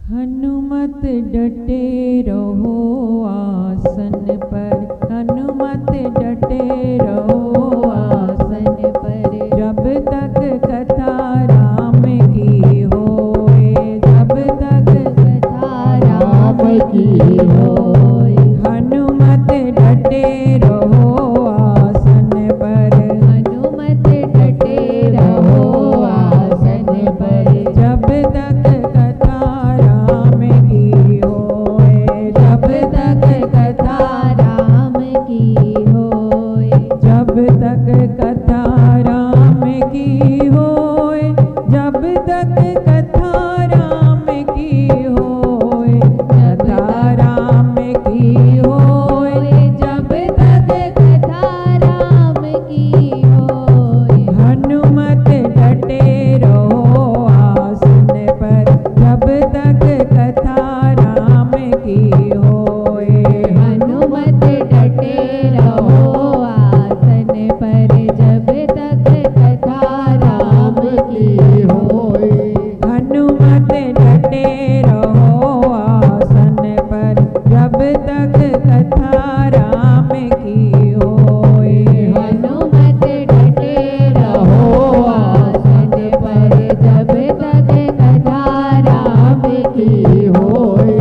हनुमत डटे रहो आसन पर, हनुमत डटे रहो आसन पर, जब तक कथा राम की होए, जब तक कथा राम की होए। हनुमत डटे रहो आसन पर, हनुमत डटे रहो आसन पर, जब तक कथा राम की होए, जब तक कथा राम की होए, जब तक कथा राम की होए, जब तक कथा राम की होए, कथा राम की होए, जब तक कथा राम की होए। हनुमत डटे रहो आसन पर, जब तक कथा राम की होए। हनुमत डटे रहो आसन पर, जब तक कथा राम की होए। हनुमत डटे रहो आसन पर, जब तक कथा राम की होए। हनुमत डटे रहो आसन पर, जब तक कथा राम की होए।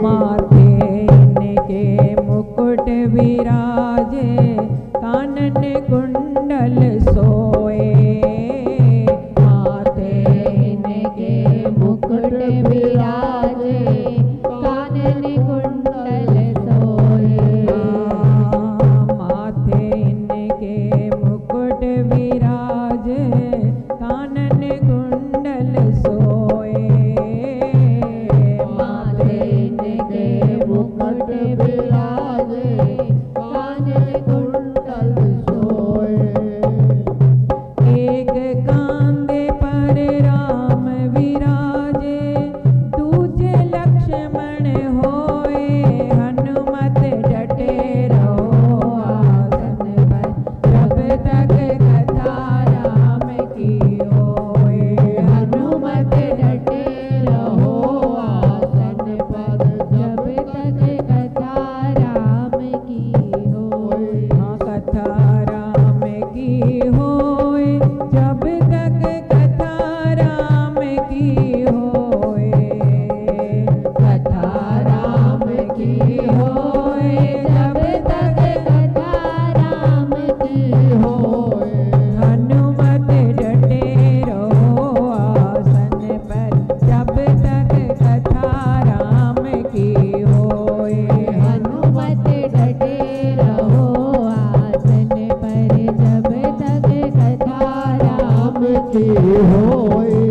माथे इनके मुकुट विराजे, कानन कुंडल सोए। माथे इनके मुकुट विराजे, कानन कुंडल सोए। माथे इनके मुकुट विराजे, कानन कुंडल सोए। माथे इनके मुकुट विराजे, कानन कुंडल सोए। एक कांधे पर राम विराजे, दूजे लक्ष्मण होए। हनुमत डटे रहो आसन पर, जब तक कथा राम की होए। हनुमत डटे रहो आसन पर, जब तक कथा राम की होए। हाँ, कथा राम की होए, जब तक कथा राम की होए। कथा राम की होए, जब तक कथा राम की होए। हनुमत डटे रहो आसन पर, जब तक कथा राम की होए। हनुमत डटे रहो आसन पर, जब तक कथा राम की होए।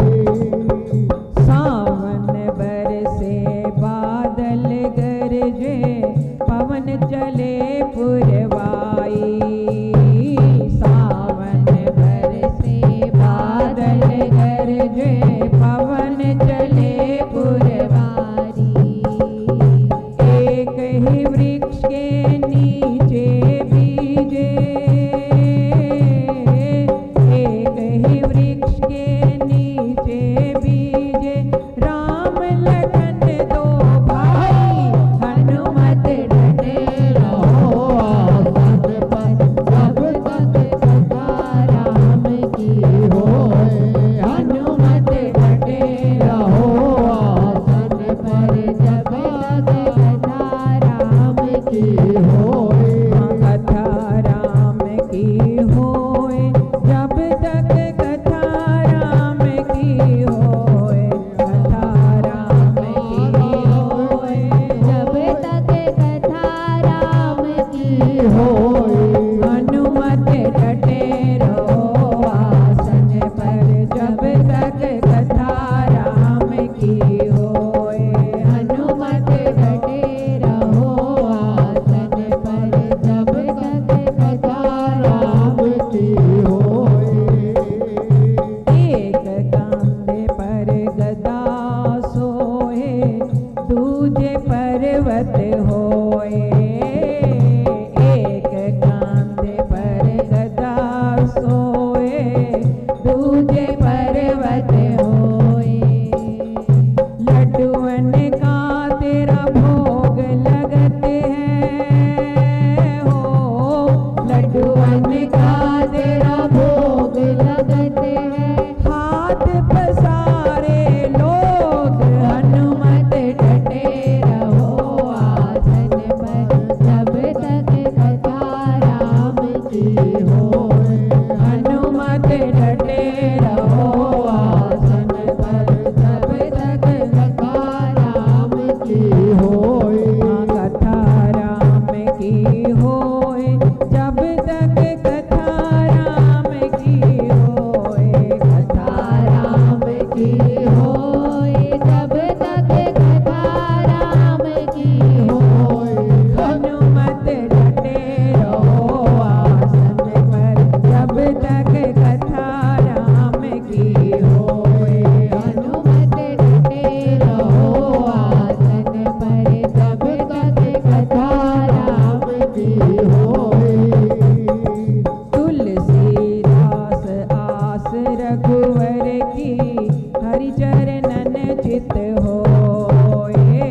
चरणन चित होए।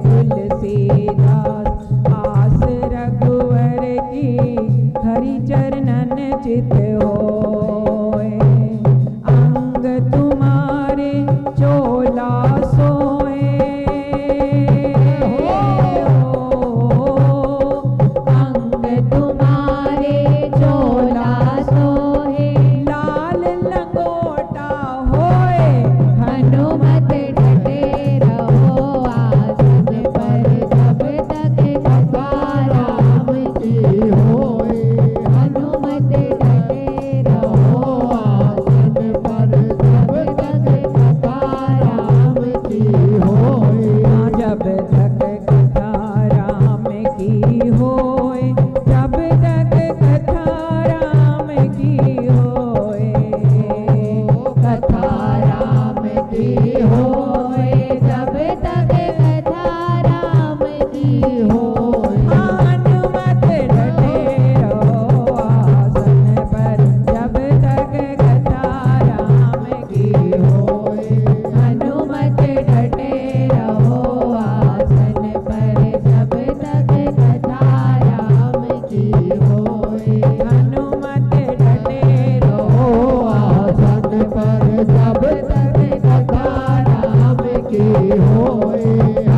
तुलसीदास आस रघुवर की हरि चरणन चित होए। अंग तुम्हारे चोला सोए, अंग तुम्हारे चोला सोहे। लाल लंगोटा होए हनुमत डटे रहो आसन पर जब तक कथा राम की होए। हनुमत डटे रहो आसन पर जब तक कथा राम की होए। जब तक कथा राम की होए, जब तक कथा राम की होए। कथा राम की होए जब तक कथा राम की होए। हनुमत डटे रहो आसन पर जब तक कथा राम की होए। हनुमत डटे रहो आसन पर जब तक कथा राम की होए। हनुमत डटे रहो आसन पर जब तक कथा राम की होए।